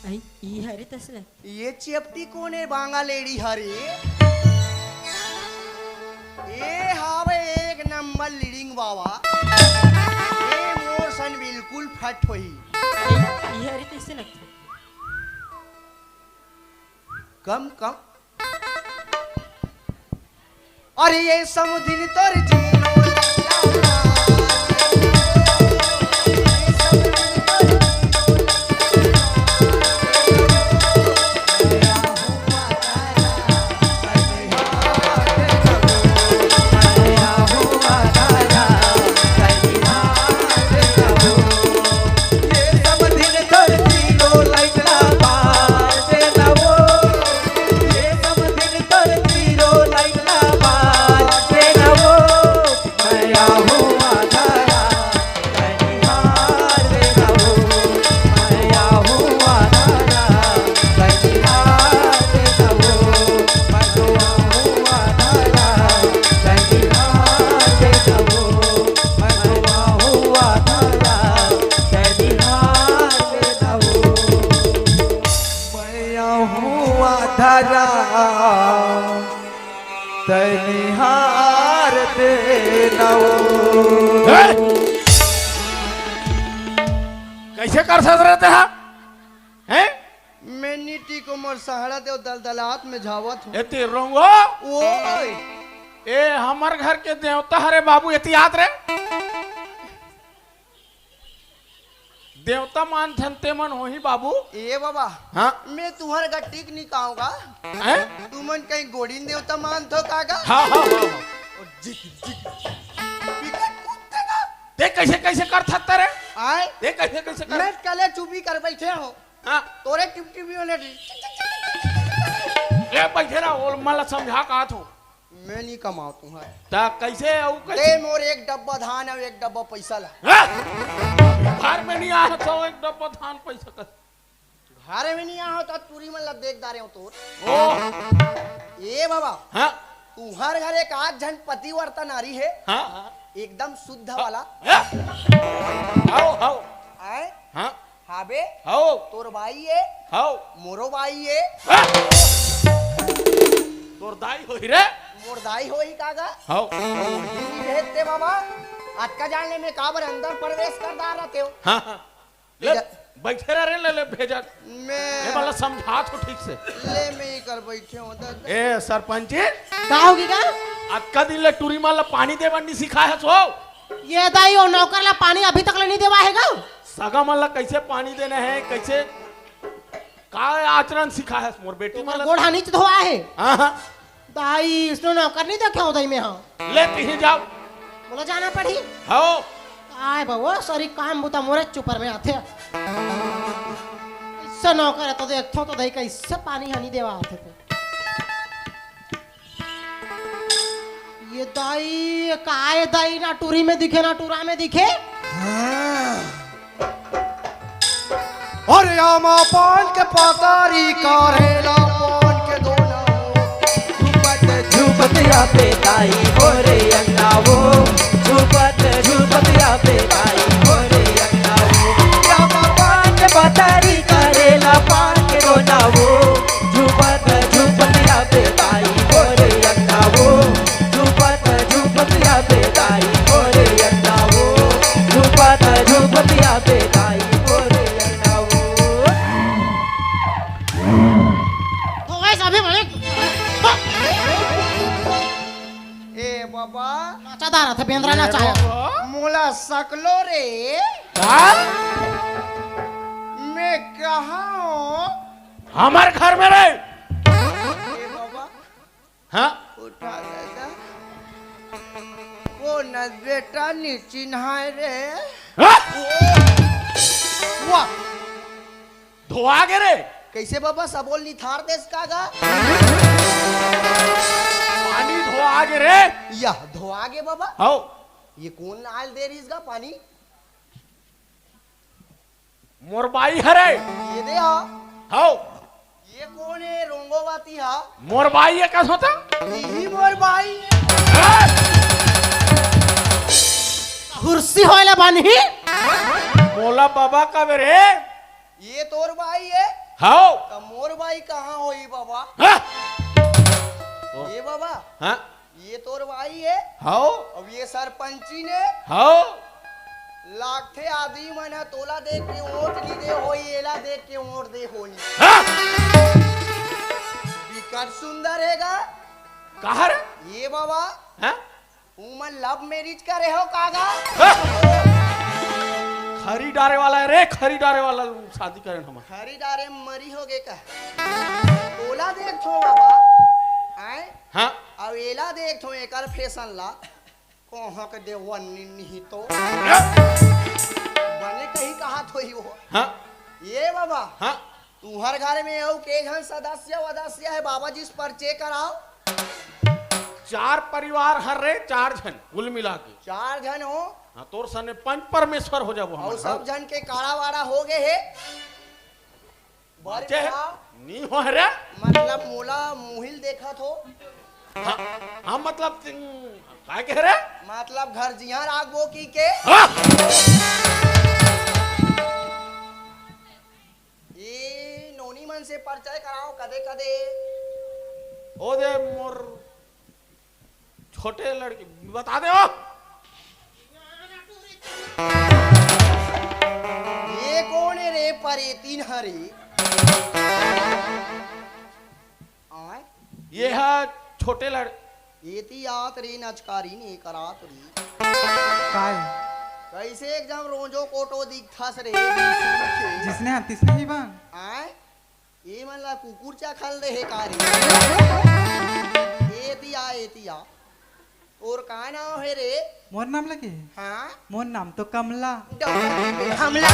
आई ई हरे तसले ये चेपटी कौन है बांगा लेडी हरे ये हावे एक नंबर लीडिंग बाबा ये मोशन बिल्कुल फट हुई ई हरे तसले लगते कम कम अरे ये समुद्र तर जीनो धरा तनिहार दे ए! कैसे कर सकते रहते हैं मैं नीति को मोर सहारा दे दलदलात में झावत हूँ एती रोंगो ओए ए हमर घर के देवता हरे बाबू एती याद रे देवता मान थनते मन हो ही बाबू ए बाबा हाँ मैं तुम्हारे का टिक नहीं खाऊंगा हैं तुमन कहीं गोड़ीन देवता मान तो कागा हाँ हाँ हाँ और जिक जिक विकट कुत्ते का देख कैसे कैसे कर सकता रे आए देख कैसे कैसे कर मैं कले चुपी कर बैठे हो हाँ तोरे टिप टिपी होने ले बैठे रहा और मला समझा कहा तू मैं नहीं कमाऊ तुम्हारे ता कैसे औ ले कैसे मोर एक डब्बा धान और एक डब्बा पैसा ला हाँ? घर में नहीं आया तो एक डब्बा धान पैसा कर घरे में नहीं आ तो तुरी में ला देख दारे हो तोर ओ ए बाबा हाँ तुम्हारे घर एक आज जन पतिवर्ता नारी है हाँ हाँ एकदम शुद्ध वाला हाँ? आओ आओ आए हाँ हाबे आओ तोर भाई है आओ मोरो भाई है हाँ? तोर दाई होई रे मोर दाई होई कागा आओ हिंदी भेजते बाबा आज का जानने में काबर अंदर प्रवेश कर दा रहते हो हाँ हाँ ले बैठे रहे ले ले भेजा ये मैं वाला समझा तो ठीक से ले में ही कर बैठे हूँ ए सरपंच जी का होगी का आज का दिन ले टूरी माला पानी दे बन्नी सिखा है सो ये दाई और नौकर ला पानी अभी तक नहीं देवा हैगा सगा माला कैसे पानी देना है कैसे का आचरण सिखा है मोर बेटी माला गोड़ हानि धोआ है हाँ हाँ दाई इसने नौकर नहीं देखा हो दाई में हाँ ले ही जाओ बोला जाना पड़ी आओ आए बाबू सॉरी काम बुता मोरे चुपर में आते इससे नौकर है तो देखो तो दाई का इससे पानी हानि देवा आते थे ये दाई काय दाई ना टूरी में दिखे ना टूरा में दिखे और यामा पान के पकारी करेला पान के दोना झुपतिया पे ताई बोरे अंगावो झुपतिया पे ताई बोरे अंगावो यामा पान के बतारी करेला पान के रोनावो झुपतिया पे ताई बोरे अंगावो झुपतिया पे ताई बोरे अंगावो झुपतिया पे ताई बोरे अंगावो तो वैसे अभी बने ए बाबा नाचा दारा था बेंद्रा नाचा सकलो रे मैं कहाँ हूँ हमारे घर में रे। ए बाबा हाँ उठा दादा वो न बेटा नीचे नहाए रे हाँ? वाह धोआ गे रे। कैसे बाबा सबोल निथार देश कागा पानी धोआ गे रे। यह धोआ गे बाबा आओ ये कौन आयल दे रही इसका पानी मोरबाई हरे। ये दे हा आओ ये कौन है रोंगोवाती हा मोरबाई ये कैसे होता। यही मोर भाई हाँ? हुर्सी होइला बानी मोला बाबा का रे। ये तोर भाई है हाँ तो मोर भाई कहाँ होई बाबा हाँ? ये बाबा हाँ ये तोर भाई है हाँ अब ये सरपंची ने हाँ लाखे आदमी मन है, तोला देख के वोट नहीं दे होई एला देख के वोट दे होई हाँ? विकट सुंदर हैगा कहा रे। ये बाबा हाँ? उमन लव मैरिज करे हो कागा हाँ? खरी डारे वाला है रे। खरी डारे वाला शादी करें हम। खरीदारे मरी हो गए का तोला देख थो बाबा आए हाँ अब एला देख थो एकर फैशन ला कहाँ के देवन नहीं तो हाँ? बने कहीं कहा थोई वो हाँ ये बाबा हाँ तू हर घर में हो के घन सदस्य वदस्य है बाबा जिस परिचय कराओ 4 परिवार हर रे 4 जन कुल मिला के। 4 जन हो हाँ तोर सने 5 परमेश्वर हो जाबो और हम। सब जन के काड़ा वाड़ा हो गए है बर बच्चे का नहीं हो रे। मतलब मोला मुहिल देखा थो हाँ हाँ मतलब क्या कह रे। मतलब घर जिया रागबो की के हाँ? ये नोनी मन से परिचय कराओ कदे कदे ओ दे मोर छोटे लड़के बता दे ओ। ये कौन है रे परे तीन हरे आए ये है छोटे लड़। ये ती आत रे नचकारी ने करात रे काय कैसे एकदम रोजो कोटो दिखथस रे जिसने हाथ तिसने ही बांग आए ये मन ला कुकुर चा खल दे है कारी ए तिया और का नाम है रे मोर नाम लगे हाँ मोर नाम तो कमला। हमला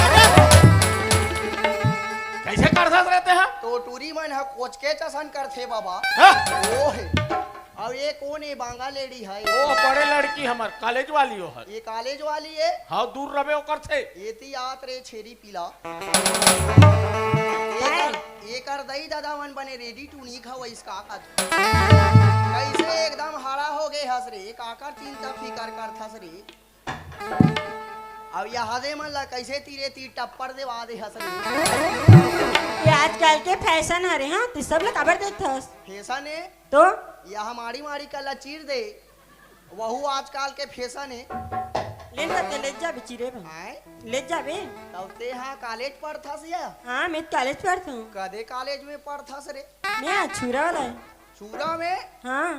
कैसे कर सकते रहते हैं। तो टूरी मन है कोच के चसन करथे बाबा हाँ? वो है अब ये कौन है बांगा लेडी है ओ बड़े लड़की हमार कॉलेज वाली हो है। ये कॉलेज वाली है हाँ दूर रवे ओकर थे। ये ती आत रे छेरी पीला ये कर दई दादा मन बने रेडी टू नहीं खाओ इसका का कैसे एकदम हरा हो गए हंस रे काकर चिंता फिकर कर थस रे अब यहाँ दे मन ला कैसे तीरे तीर टप्पर दे वादे हंस रे ये आजकल के फैशन हरे हाँ तो सब लोग खबर देखथस फैशन है तो यह मारी मारी का लचीर दे वहु आजकल के फैशन है ले जा बिचिरे बन आए ले जा बे तब ते हाँ कॉलेज पढ़थस या हाँ मैं कॉलेज पढ़ता हूँ कदे कॉलेज में पढ़थस रे मैं छुरा वाला है चूरा में हाँ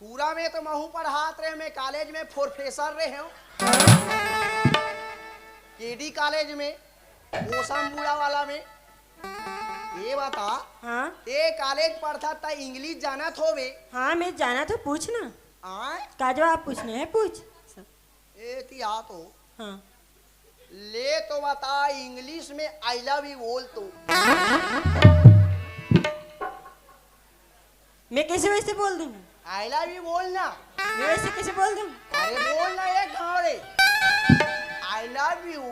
चूरा में तो महू पढ़ात रहे मैं कॉलेज में प्रोफेसर रहे हूँ केडी कॉलेज में ओसम बूढ़ा वाला में ये बता हाँ ते कॉलेज पढ़ता था इंग्लिश जाना थोवे हाँ मैं जाना तो पूछना आए का जवाब पूछना है पूछ ए तिया तो हाँ ले तो बता इंग्लिश में आई लव यू बोल तो मैं कैसे वैसे बोल दूँ आई लव यू बोलना मैं वैसे कैसे बोल दूँ अरे बोलना ये घावड़े आई लव यू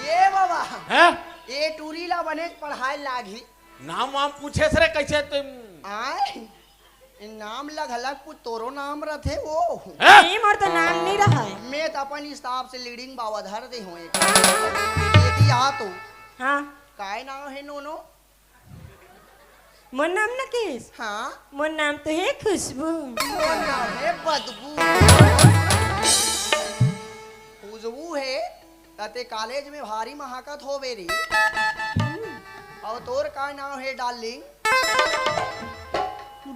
ये बाबा हैं? ये टूरीला बने पढ़ाई लागी नाम वाम पूछे सरे कैसे तुम। आए नाम लग अलग कुछ तोरो नाम रथे वो हैं? नहीं मोर तो नाम नहीं रहा है मैं तो अपन हिसाब से लीडिंग बाबा धर दे हूँ ये दिया तो हाँ काय नाम है नोनो मोर नाम ना किस हाँ मोर नाम तो है खुशबू वो नाम है बदबू खुशबू है तते कॉलेज में भारी महाकत हो बेरी और तोर का नाम है डार्लिंग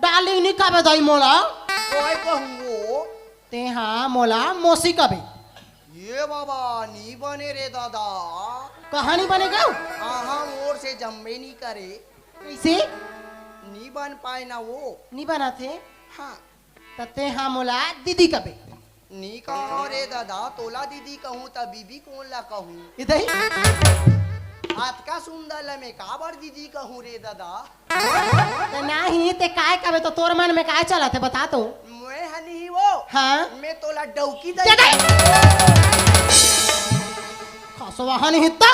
डार्लिंग नहीं का दाई मोला कोई कहूँ ते हाँ मोला मौसी कबे ये बाबा नी बने रे दादा। कहानी बनेगा आहा मोर से जम्मे नहीं करे, कैसे नी बन पाए ना वो। नहीं बना थे हाँ तते हाँ मोला दीदी कबे नी कहूँ रे दादा, तोला दीदी कहूँ तब बीबी कौन ला कहूँ। इधर ही हाथ का सुंदर में काबर दीदी कहूँ रे दादा। ते नहीं ते काय कबे तो तोर मन में काय चला थे बता तो मैं हनी वो हाँ मैं तोला डौकी ते दे। खसवा नहीं हित्ता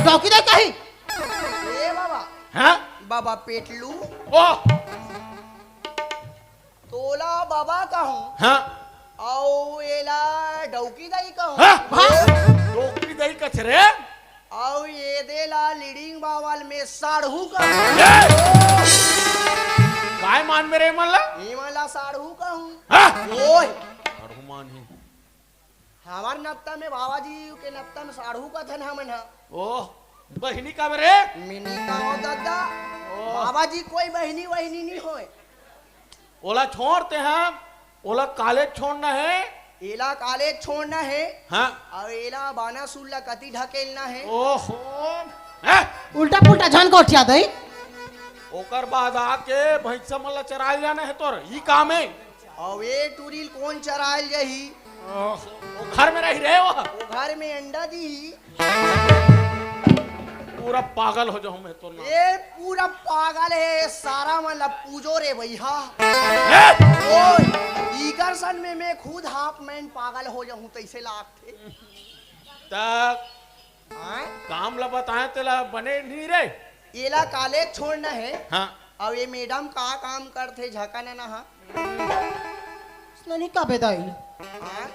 डौकी दे कही ए बाबा हाँ बाबा पेटलू ओ तोला बाबा कहूँ हाँ औ एला डौकी दई कहूँ। हाँ डोकरी दही कचरे औ ये देला लीडिंग बावल में साढ़ू कहूँ। काय मान मेरे मल्ला हिमला साढ़ू कहूँ। हाँ ओए मान ही हमार नत्ता में बाबा जी के नत्ता में साढ़ू का धन हमन हा। ओ बहिनी का मेरे मिनी कहो दादा बाबा जी कोई बहनी वहनी नहीं होए। ओला छोड़ते हैं, ओला कॉलेज छोड़ना है। एला कॉलेज छोड़ना है हाँ और एला बाना सुल्ला कति ढकेलना है। ओहो हैं? उल्टा पुल्टा झन को उठिया दई ओकर बाद आके भैंसा मल्ला चराए जाना है तोर ई काम है। और ये टूरिल कौन चरायल जही वो घर में रह रहे हो वो घर में अंडा दी। पूरा पागल हो जाऊं मैं तो ना। ये पूरा पागल है सारा मतलब पूजो रे भैया। हैं? ओए ईगर सन में मैं खुद हाफ मैन पागल हो जाऊं तैसे लाख थे। तक हाँ? काम ला बताए तेला बने नहीं रे। एला कॉलेज छोड़ना है हाँ और ये मैडम का काम करते झका ना। हाँ नहीं कबे दई हाँ?